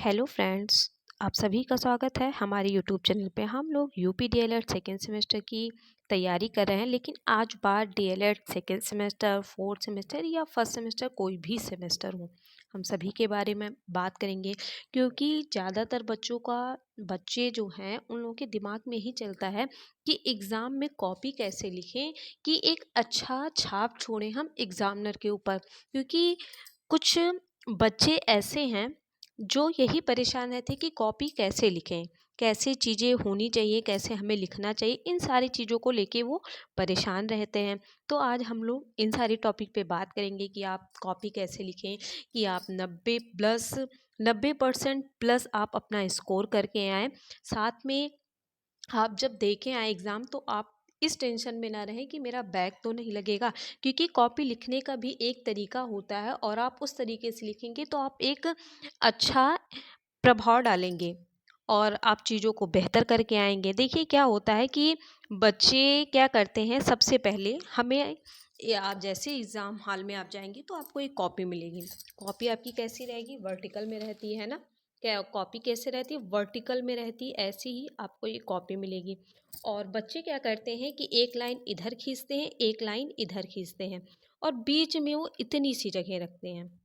Hello friends, आप सभी का स्वागत है हमारे यूट्यूब चैनल पे। हम लोग यूपी डीएलएड सेकेंड सेमेस्टर की तैयारी कर रहे हैं, लेकिन आज बात DElEd second semester, fourth semester या फर्स्ट सेमेस्टर कोई भी सेमेस्टर हो, हम सभी के बारे में बात करेंगे। क्योंकि ज़्यादातर बच्चे जो हैं उन लोगों के दिमाग में ही चलता है कि एग्ज़ाम में कॉपी कैसे लिखें कि एक अच्छा छाप छोड़ें हम एग्ज़ामिनर के ऊपर। क्योंकि कुछ बच्चे ऐसे हैं जो यही परेशान रहते कि कॉपी कैसे लिखें, कैसे चीज़ें होनी चाहिए, कैसे हमें लिखना चाहिए, इन सारी चीज़ों को लेके वो परेशान रहते हैं। तो आज हम लोग इन सारी टॉपिक पे बात करेंगे कि आप कॉपी कैसे लिखें कि आप 90% प्लस आप अपना स्कोर करके आएँ। साथ में आप जब दे के आएँ एग्ज़ाम तो आप इस टेंशन में ना रहें कि मेरा बैक तो नहीं लगेगा। क्योंकि कॉपी लिखने का भी एक तरीका होता है और आप उस तरीके से लिखेंगे तो आप एक अच्छा प्रभाव डालेंगे और आप चीज़ों को बेहतर करके आएँगे। देखिए क्या होता है कि बच्चे क्या करते हैं, सबसे पहले हमें आप जैसे एग्ज़ाम हॉल में आप जाएँगे तो आपको एक कॉपी मिलेगी। कॉपी आपकी कैसी रहेगी? वर्टिकल में रहती है ना? क्या कॉपी कैसे रहती है? वर्टिकल में रहती है, ऐसी ही आपको ये कॉपी मिलेगी। और बच्चे क्या करते हैं कि एक लाइन इधर खींचते हैं, एक लाइन इधर खींचते हैं और बीच में वो इतनी सी जगह रखते हैं।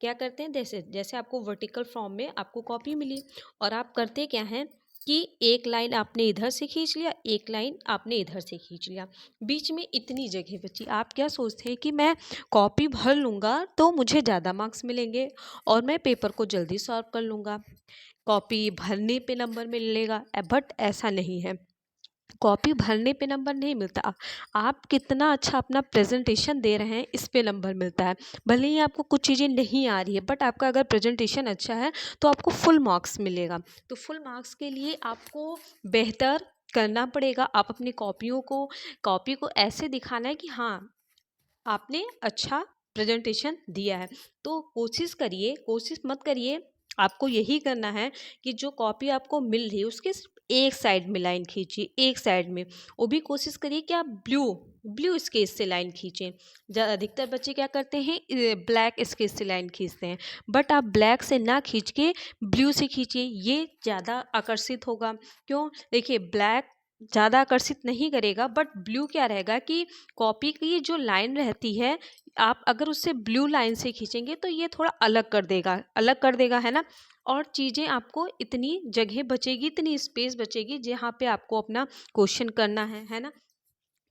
क्या करते हैं, जैसे जैसे आपको वर्टिकल फॉर्म में आपको कॉपी मिली और आप करते क्या हैं कि एक लाइन आपने इधर से खींच लिया, एक लाइन आपने इधर से खींच लिया, बीच में इतनी जगह बची। आप क्या सोचते हैं कि मैं कॉपी भर लूँगा तो मुझे ज़्यादा मार्क्स मिलेंगे और मैं पेपर को जल्दी सॉल्व कर लूँगा, कॉपी भरने पे नंबर मिलेगा। बट ऐसा नहीं है, कॉपी भरने पे नंबर नहीं मिलता। आप कितना अच्छा अपना प्रेजेंटेशन दे रहे हैं इस पे नंबर मिलता है। भले ही आपको कुछ चीज़ें नहीं आ रही है बट आपका अगर प्रेजेंटेशन अच्छा है तो आपको फुल मार्क्स मिलेगा। तो फुल मार्क्स के लिए आपको बेहतर करना पड़ेगा। आप अपनी कॉपी को ऐसे दिखाना है कि हाँ, आपने अच्छा प्रेजेंटेशन दिया है। तो कोशिश मत करिए, आपको यही करना है कि जो कॉपी आपको मिल रही है उसके सिर्फ एक साइड में लाइन खींचिए, एक साइड में। वो भी कोशिश करिए कि आप ब्लू ब्लू स्केच से लाइन खींचें। अधिकतर बच्चे क्या करते हैं, ब्लैक स्केच से लाइन खींचते हैं, बट आप ब्लैक से ना खींच के ब्लू से खींचिए, ये ज़्यादा आकर्षित होगा। क्यों? देखिए, ब्लैक ज़्यादा आकर्षित नहीं करेगा बट ब्लू क्या रहेगा कि कॉपी की जो लाइन रहती है, आप अगर उससे ब्लू लाइन से खींचेंगे तो ये थोड़ा अलग कर देगा, है ना। और चीज़ें आपको इतनी जगह बचेगी, इतनी स्पेस बचेगी जहाँ पे आपको अपना क्वेश्चन करना है ना।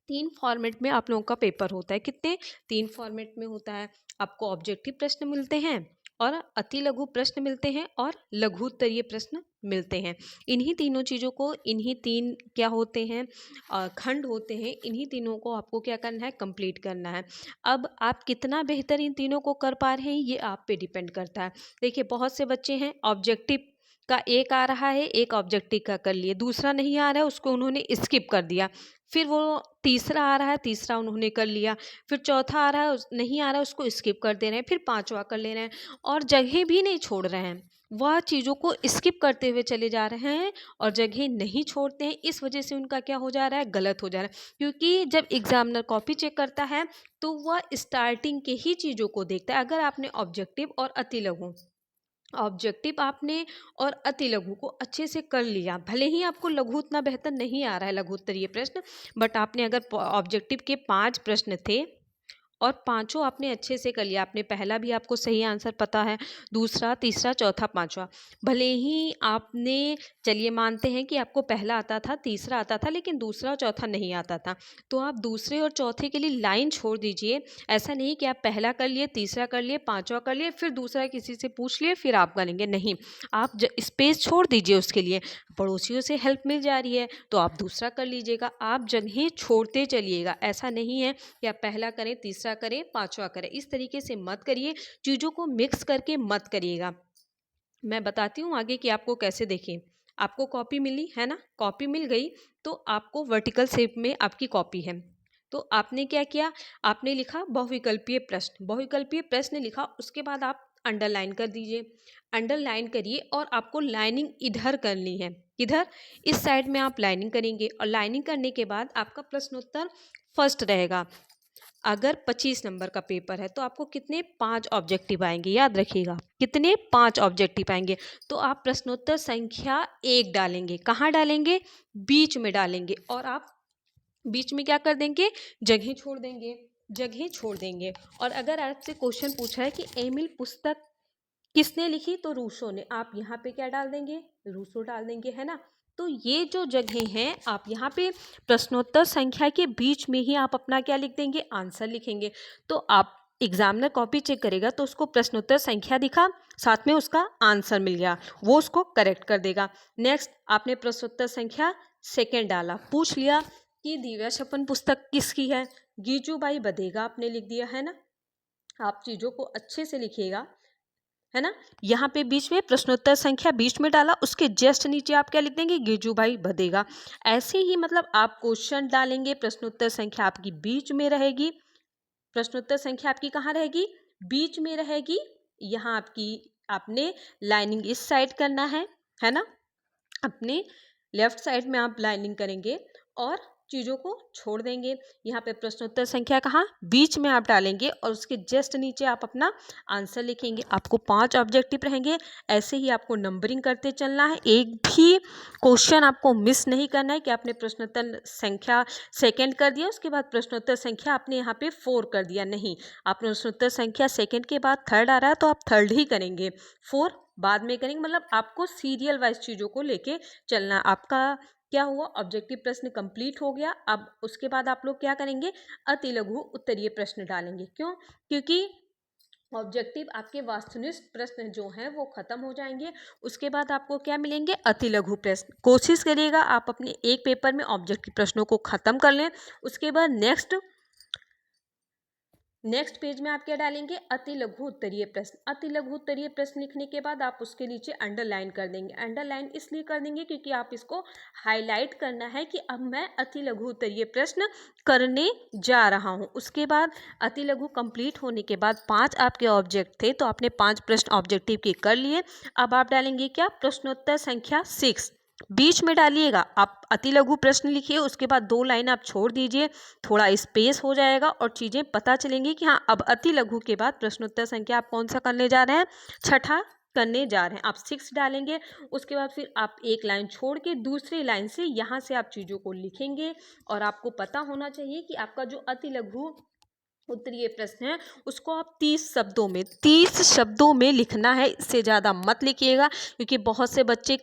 3 फॉर्मेट में आप लोगों का पेपर होता है। कितने? 3 फॉर्मेट में होता है। आपको ऑब्जेक्टिव प्रश्न मिलते हैं और अति लघु प्रश्न मिलते हैं और लघु उत्तरीय प्रश्न मिलते हैं। इन्हीं तीनों चीज़ों को, इन्हीं 3 क्या होते हैं, खंड होते हैं। इन्हीं तीनों को आपको क्या करना है, कंप्लीट करना है। अब आप कितना बेहतर इन तीनों को कर पा रहे हैं ये आप पे डिपेंड करता है। देखिए, बहुत से बच्चे हैं ऑब्जेक्टिव का एक आ रहा है, एक ऑब्जेक्टिव का कर लिए, दूसरा नहीं आ रहा है उसको उन्होंने स्किप कर दिया। फिर वो तीसरा आ रहा है, तीसरा उन्होंने कर लिया। फिर चौथा आ रहा है, नहीं आ रहा है उसको स्किप कर दे रहे हैं। फिर पांचवा कर ले रहे हैं और जगह भी नहीं छोड़ रहे हैं। वह चीज़ों को स्किप करते हुए चले जा रहे हैं और जगह नहीं छोड़ते हैं। इस वजह से उनका क्या हो जा रहा है, गलत हो जा रहा है। क्योंकि जब एग्जामिनर कॉपी चेक करता है तो वह स्टार्टिंग के ही चीज़ों को देखता है। अगर आपने ऑब्जेक्टिव आपने और अति लघु को अच्छे से कर लिया, भले ही आपको लघु उतना बेहतर नहीं आ रहा है, लघु उत्तरीय प्रश्न, बट आपने अगर ऑब्जेक्टिव के 5 प्रश्न थे और पांचों आपने अच्छे से कर लिया, आपने पहला भी आपको सही आंसर पता है, दूसरा, तीसरा, चौथा, पांचवा, भले ही आपने, चलिए मानते हैं कि आपको पहला आता था, तीसरा आता था, लेकिन दूसरा और चौथा नहीं आता था, तो आप दूसरे और चौथे के लिए लाइन छोड़ दीजिए। ऐसा नहीं कि आप पहला कर लिए, तीसरा कर लिए, पांचवा कर लिए, फिर दूसरा किसी से पूछ लिए, फिर आप करेंगे, नहीं। आप स्पेस छोड़ दीजिए उसके लिए। पड़ोसियों से हेल्प मिल जा रही है तो आप दूसरा कर लीजिएगा। आप जगह छोड़ते चलिएगा, ऐसा नहीं है कि आप पहला करें, तीसरा करें, पांचवा करें। इस तरीके से मत करिए, चीज़ों को मिक्स करके मत करिएगा। मैं बताती हूँ आगे कि आपको कैसे देखें। आपको कॉपी मिली है ना, कॉपी मिल गई तो आपको वर्टिकल शेप में आपकी कॉपी है। तो आपने क्या किया, आपने लिखा बहुविकल्पीय प्रश्न, बहुविकल्पीय प्रश्न लिखा, उसके बाद आप अंडरलाइन कर दीजिए। अंडरलाइन करिए और आपको लाइनिंग इधर करनी है। किधर? इस साइड में आप लाइनिंग करेंगे और लाइनिंग करने के बाद आपका प्रश्नोत्तर फर्स्ट रहेगा। अगर 25 नंबर का पेपर है तो आपको कितने 5 ऑब्जेक्टिव आएंगे, याद रखिएगा कितने 5 ऑब्जेक्टिव आएंगे। तो आप प्रश्नोत्तर संख्या 1 डालेंगे, कहाँ डालेंगे, बीच में डालेंगे, और आप बीच में क्या कर देंगे, जगह छोड़ देंगे, जगह छोड़ देंगे। और अगर आपसे क्वेश्चन पूछा है कि एमिल पुस्तक किसने लिखी, तो रूसो ने, आप यहाँ पे क्या डाल देंगे, रूसो डाल देंगे, है ना। तो ये जो जगह हैं आप यहाँ पे प्रश्नोत्तर संख्या के बीच में ही आप अपना क्या लिख देंगे, आंसर लिखेंगे। तो आप एग्जामिनर कॉपी चेक करेगा तो उसको प्रश्नोत्तर संख्या दिखा, साथ में उसका आंसर मिल गया, वो उसको करेक्ट कर देगा। नेक्स्ट आपने प्रश्नोत्तर संख्या 2 डाला, पूछ लिया कि दिव्या सपन पुस्तक किसकी है, गीजूबाई बधेगा आपने लिख दिया, है ना। आप चीज़ों को अच्छे से लिखिएगा, है ना। यहाँ पे बीच में प्रश्नोत्तर संख्या बीच में डाला, उसके जस्ट नीचे आप क्या लिख देंगे, गिजूभाई बधेगा। ऐसे ही मतलब आप क्वेश्चन डालेंगे, प्रश्नोत्तर संख्या आपकी बीच में रहेगी, प्रश्नोत्तर संख्या आपकी कहाँ रहेगी, बीच में रहेगी। यहाँ आपकी आपने लाइनिंग इस साइड करना है ना, अपने लेफ्ट साइड में आप लाइनिंग करेंगे और चीज़ों को छोड़ देंगे। यहाँ पे प्रश्नोत्तर संख्या कहाँ, बीच में आप डालेंगे और उसके जस्ट नीचे आप अपना आंसर लिखेंगे। आपको 5 ऑब्जेक्टिव रहेंगे, ऐसे ही आपको नंबरिंग करते चलना है, एक भी क्वेश्चन आपको मिस नहीं करना है कि आपने प्रश्नोत्तर संख्या 2 कर दिया उसके बाद प्रश्नोत्तर संख्या आपने यहाँ पे 4 कर दिया, नहीं। आप प्रश्नोत्तर संख्या 2 के बाद 3 आ रहा है तो आप 3 ही करेंगे, 4 बाद में करेंगे। मतलब आपको सीरियल वाइज चीज़ों को लेके चलना। आपका क्या हुआ, ऑब्जेक्टिव प्रश्न कंप्लीट हो गया। अब उसके बाद आप लोग क्या करेंगे, अति लघु उत्तरीय प्रश्न डालेंगे। क्यों, क्योंकि ऑब्जेक्टिव आपके वास्तुनिष्ठ प्रश्न जो हैं वो खत्म हो जाएंगे, उसके बाद आपको क्या मिलेंगे, अति लघु प्रश्न। कोशिश करिएगा आप अपने एक पेपर में ऑब्जेक्टिव प्रश्नों को खत्म कर लें। उसके बाद नेक्स्ट पेज में आप क्या डालेंगे, अति लघु उत्तरीय प्रश्न। अति लघु उत्तरीय प्रश्न लिखने के बाद आप उसके नीचे अंडरलाइन कर देंगे। अंडरलाइन इसलिए कर देंगे क्योंकि आप इसको हाईलाइट करना है कि अब मैं अति लघु उत्तरीय प्रश्न करने जा रहा हूं। उसके बाद अति लघु कंप्लीट होने के बाद 5 आपके ऑब्जेक्ट थे तो आपने 5 प्रश्न ऑब्जेक्टिव के कर लिए। अब आप डालेंगे क्या, प्रश्नोत्तर संख्या 6 बीच में डालिएगा। आप अति लघु प्रश्न लिखिए, उसके बाद 2 लाइन आप छोड़ दीजिए, थोड़ा स्पेस हो जाएगा और चीज़ें पता चलेंगी कि हाँ अब अति लघु के बाद प्रश्नोत्तर संख्या आप कौन सा करने जा रहे हैं, 6 करने जा रहे हैं। आप 6 डालेंगे, उसके बाद फिर आप एक लाइन छोड़ के दूसरी लाइन से यहाँ से आप चीज़ों को लिखेंगे। और आपको पता होना चाहिए कि आपका जो अति लघु उत्तरीय प्रश्न है उसको आप 30 शब्दों में लिखना है, इससे ज़्यादा मत लिखिएगा। क्योंकि बहुत से बच्चे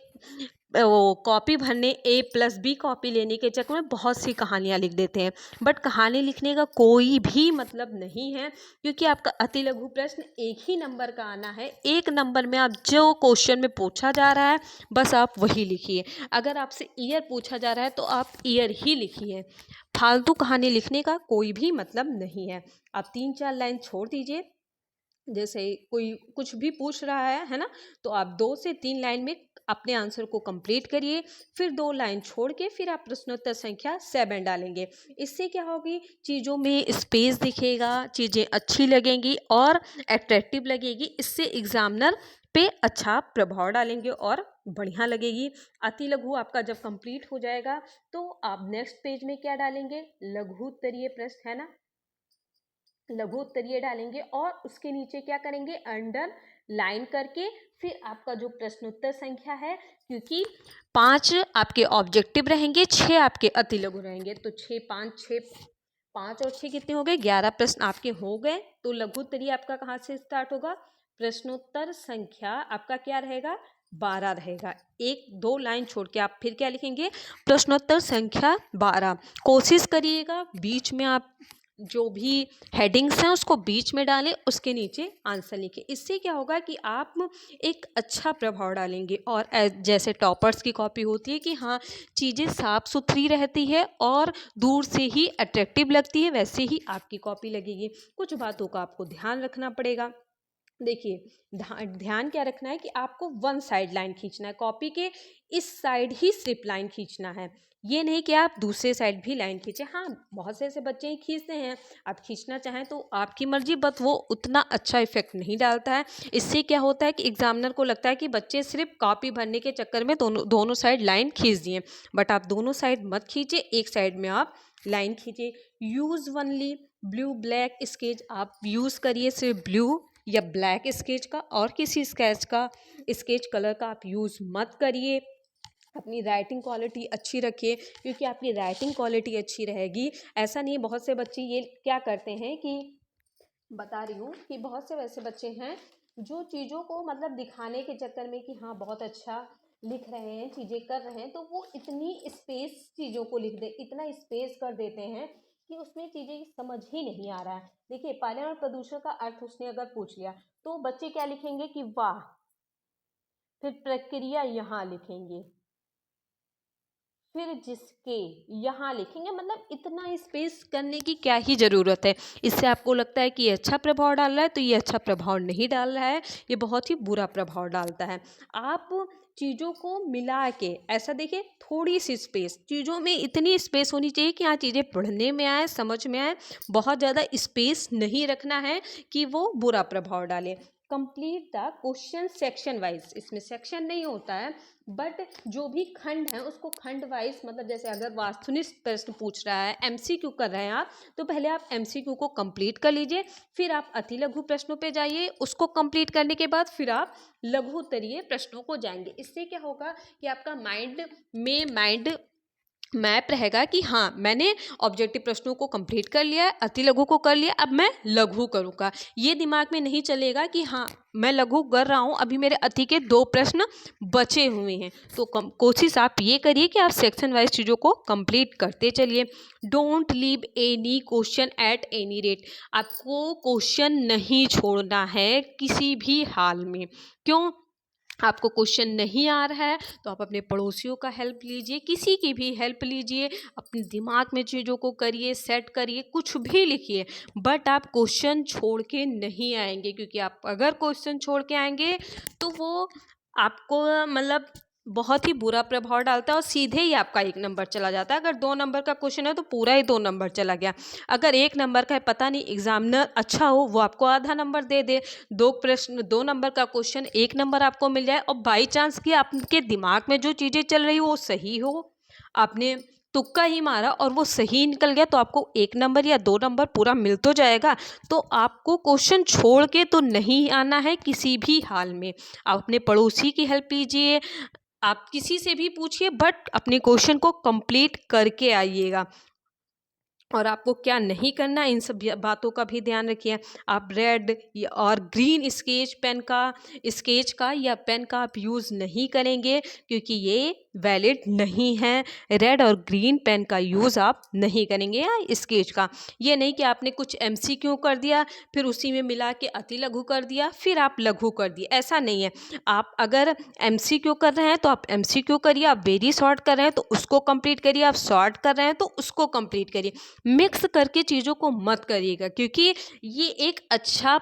वो कॉपी भरने A+B कॉपी लेने के चक्कर में बहुत सी कहानियाँ लिख देते हैं, बट कहानी लिखने का कोई भी मतलब नहीं है। क्योंकि आपका अति लघु प्रश्न 1 ही नंबर का आना है, 1 नंबर में आप जो क्वेश्चन में पूछा जा रहा है बस आप वही लिखिए। अगर आपसे ईयर पूछा जा रहा है तो आप ईयर ही लिखिए, फालतू कहानी लिखने का कोई भी मतलब नहीं है। आप 3-4 लाइन छोड़ दीजिए, जैसे कोई कुछ भी पूछ रहा है ना, तो आप 2 से 3 लाइन में अपने आंसर को कंप्लीट करिए, फिर 2 लाइन छोड़ के फिर आप प्रश्नोत्तर संख्या 7 डालेंगे। इससे क्या होगी, चीज़ों में स्पेस दिखेगा, चीज़ें अच्छी लगेंगी और अट्रैक्टिव लगेगी। इससे एग्जामिनर पे अच्छा प्रभाव डालेंगे और बढ़िया लगेगी। अति लघु आपका जब कंप्लीट हो जाएगा तो आप नेक्स्ट पेज में क्या डालेंगे, लघु उत्तरीय प्रश्न, है ना, लघु उत्तरीय डालेंगे और उसके नीचे क्या करेंगे, अंडर लाइन करके फिर आपका जो प्रश्नोत्तर संख्या है, क्योंकि 5 आपके ऑब्जेक्टिव रहेंगे, 6 आपके अति लघु रहेंगे, तो 5 और 6 कितने हो गए, 11 प्रश्न आपके हो गए। तो लघु उत्तरीय आपका कहाँ से स्टार्ट होगा, प्रश्नोत्तर संख्या आपका क्या रहेगा, 12 रहेगा। 1-2 लाइन छोड़ के आप फिर क्या लिखेंगे, प्रश्नोत्तर संख्या 12। कोशिश करिएगा बीच में आप जो भी हेडिंग्स हैं उसको बीच में डालें, उसके नीचे आंसर लिखें। इससे क्या होगा कि आप एक अच्छा प्रभाव डालेंगे। और जैसे टॉपर्स की कॉपी होती है कि हाँ चीज़ें साफ सुथरी रहती है और दूर से ही अट्रैक्टिव लगती है, वैसे ही आपकी कॉपी लगेगी। कुछ बातों का आपको ध्यान रखना पड़ेगा। देखिए ध्यान क्या रखना है कि आपको 1 साइड लाइन खींचना है, कॉपी के इस साइड ही सिर्फ लाइन खींचना है, ये नहीं कि आप दूसरे साइड भी लाइन खींचे। हाँ बहुत से ऐसे बच्चे ही खींचते हैं, आप खींचना चाहें तो आपकी मर्जी, बट वो उतना अच्छा इफेक्ट नहीं डालता है। इससे क्या होता है कि एग्जामिनर को लगता है कि बच्चे सिर्फ कॉपी भरने के चक्कर में दोनों साइड लाइन खींच दिए, बट आप दोनों साइड मत खींचे, एक साइड में आप लाइन खींचे। Use only blue black sketch आप यूज़ करिए, सिर्फ ब्लू या ब्लैक स्केच का, और किसी स्केच कलर का आप यूज़ मत करिए। अपनी राइटिंग क्वालिटी अच्छी रखिए, क्योंकि आपकी राइटिंग क्वालिटी अच्छी रहेगी। ऐसा नहीं है, बहुत से बच्चे ये क्या करते हैं कि बता रही हूँ कि बहुत से वैसे बच्चे हैं जो चीज़ों को मतलब दिखाने के चक्कर में कि हाँ बहुत अच्छा लिख रहे हैं, चीज़ें कर रहे हैं, तो वो इतनी स्पेस चीज़ों को लिख दे, इतना स्पेस कर देते हैं कि उसमें चीज़ें समझ ही नहीं आ रहा है। देखिए, पर्यावरण प्रदूषण का अर्थ उसने अगर पूछ लिया तो बच्चे क्या लिखेंगे कि वाह, फिर प्रक्रिया यहाँ लिखेंगे, फिर जिसके यहाँ लिखेंगे। मतलब इतना स्पेस करने की क्या ही ज़रूरत है। इससे आपको लगता है कि ये अच्छा प्रभाव डाल रहा है, तो ये अच्छा प्रभाव नहीं डाल रहा है, ये बहुत ही बुरा प्रभाव डालता है। आप चीज़ों को मिला के ऐसा देखिए, थोड़ी सी स्पेस, चीज़ों में इतनी स्पेस होनी चाहिए कि हाँ चीज़ें पढ़ने में आए, समझ में आए। बहुत ज़्यादा स्पेस नहीं रखना है कि वो बुरा प्रभाव डाले। Complete the question section wise, इसमें सेक्शन नहीं होता है, बट जो भी खंड है उसको खंड वाइज, मतलब जैसे अगर वास्तुनिष्ठ प्रश्न पूछ रहा है, एमसीक्यू कर रहे हैं आप, तो पहले आप एमसीक्यू को कंप्लीट कर लीजिए, फिर आप अति लघु प्रश्नों पे जाइए, उसको कंप्लीट करने के बाद फिर आप लघु उत्तरीय प्रश्नों को जाएंगे। इससे क्या होगा कि आपका माइंड मैप रहेगा कि हाँ मैंने ऑब्जेक्टिव प्रश्नों को कंप्लीट कर लिया है, अति लघु को कर लिया, अब मैं लघु करूँगा। ये दिमाग में नहीं चलेगा कि हाँ मैं लघु कर रहा हूँ, अभी मेरे अति के 2 प्रश्न बचे हुए हैं। तो कोशिश आप ये करिए कि आप सेक्शन वाइज चीज़ों को कंप्लीट करते चलिए। Don't leave any question at any rate, आपको क्वेश्चन नहीं छोड़ना है किसी भी हाल में। क्यों? आपको क्वेश्चन नहीं आ रहा है तो आप अपने पड़ोसियों का हेल्प लीजिए, किसी की भी हेल्प लीजिए, अपने दिमाग में चीज़ों को करिए, सेट करिए, कुछ भी लिखिए, बट आप क्वेश्चन छोड़ के नहीं आएंगे। क्योंकि आप अगर क्वेश्चन छोड़ के आएंगे तो वो आपको मतलब बहुत ही बुरा प्रभाव डालता है, और सीधे ही आपका 1 नंबर चला जाता है। अगर 2 नंबर का क्वेश्चन है तो पूरा ही 2 नंबर चला गया। अगर 1 नंबर का है, पता नहीं एग्जामिनर अच्छा हो वो आपको आधा नंबर दे दे। 2 नंबर का क्वेश्चन 1 नंबर आपको मिल जाए, और बाई चांस कि आपके दिमाग में जो चीज़ें चल रही हो वो सही हो, आपने तुक्का ही मारा और वो सही निकल गया, तो आपको 1 नंबर या 2 नंबर पूरा मिल तो जाएगा। तो आपको क्वेश्चन छोड़ के तो नहीं आना है किसी भी हाल में। आप अपने पड़ोसी की हेल्प लीजिए, आप किसी से भी पूछिए, बट अपने क्वेश्चन को कंप्लीट करके आइएगा। और आपको क्या नहीं करना, इन सब बातों का भी ध्यान रखिए। आप रेड और ग्रीन स्केच का या पेन का आप यूज़ नहीं करेंगे, क्योंकि ये वैलिड नहीं है। रेड और ग्रीन पेन का यूज़ आप नहीं करेंगे, या स्केच का। ये नहीं कि आपने कुछ एमसीक्यू कर दिया, फिर उसी में मिला के अति लघु कर दिया, फिर आप लघु कर दिए, ऐसा नहीं है। आप अगर एमसीक्यू कर रहे हैं तो आप एमसीक्यू करिए, आप वेरी शॉर्ट कर रहे हैं तो उसको कंप्लीट करिए, आप शॉर्ट कर रहे हैं तो उसको कंप्लीट करिए। मिक्स करके चीज़ों को मत करिएगा, क्योंकि ये एक अच्छा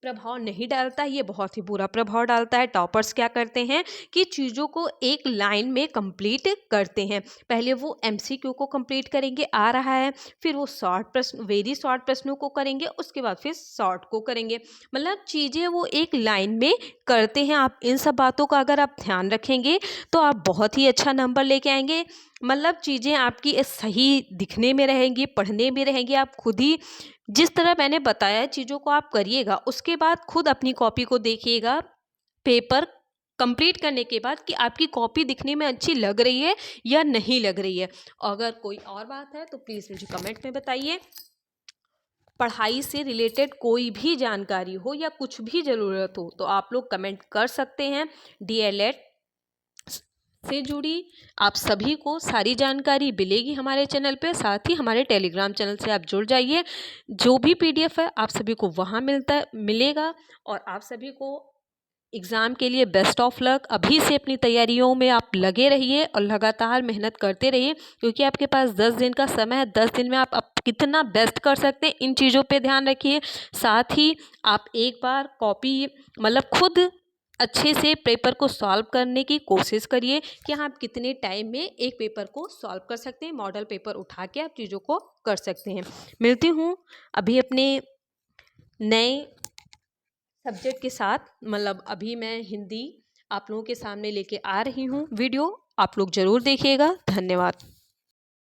प्रभाव नहीं डालता, ये बहुत ही बुरा प्रभाव डालता है। टॉपर्स क्या करते हैं कि चीज़ों को एक लाइन में कंप्लीट करते हैं। पहले वो एमसीक्यू को कंप्लीट करेंगे, आ रहा है, फिर वो वेरी शॉर्ट प्रश्नों को करेंगे, उसके बाद फिर शॉर्ट को करेंगे। मतलब चीज़ें वो एक लाइन में करते हैं। आप इन सब बातों का अगर आप ध्यान रखेंगे तो आप बहुत ही अच्छा नंबर लेके आएंगे। मतलब चीज़ें आपकी सही दिखने में रहेंगी, पढ़ने में रहेंगी। आप खुद ही जिस तरह मैंने बताया चीज़ों को आप करिएगा, उसके बाद खुद अपनी कॉपी को देखिएगा, पेपर कंप्लीट करने के बाद, कि आपकी कॉपी दिखने में अच्छी लग रही है या नहीं लग रही है। अगर कोई और बात है तो प्लीज़ मुझे कमेंट में बताइए। पढ़ाई से रिलेटेड कोई भी जानकारी हो या कुछ भी ज़रूरत हो तो आप लोग कमेंट कर सकते हैं। डीएलएड से जुड़ी आप सभी को सारी जानकारी मिलेगी हमारे चैनल पे, साथ ही हमारे टेलीग्राम चैनल से आप जुड़ जाइए। जो भी पीडीएफ है आप सभी को वहाँ मिलेगा। और आप सभी को एग्ज़ाम के लिए बेस्ट ऑफ लक। अभी से अपनी तैयारियों में आप लगे रहिए और लगातार मेहनत करते रहिए, क्योंकि आपके पास 10 दिन का समय है। 10 दिन में आप कितना बेस्ट कर सकते हैं, इन चीज़ों पे ध्यान रखिए। साथ ही आप एक बार कॉपी मतलब खुद अच्छे से पेपर को सॉल्व करने की कोशिश करिए कि हाँ आप कितने टाइम में एक पेपर को सॉल्व कर सकते हैं। मॉडल पेपर उठा के आप चीज़ों को कर सकते हैं। मिलती हूँ अभी अपने नए सब्जेक्ट के साथ, मतलब अभी मैं हिंदी आप लोगों के सामने लेके आ रही हूँ वीडियो, आप लोग ज़रूर देखिएगा। धन्यवाद।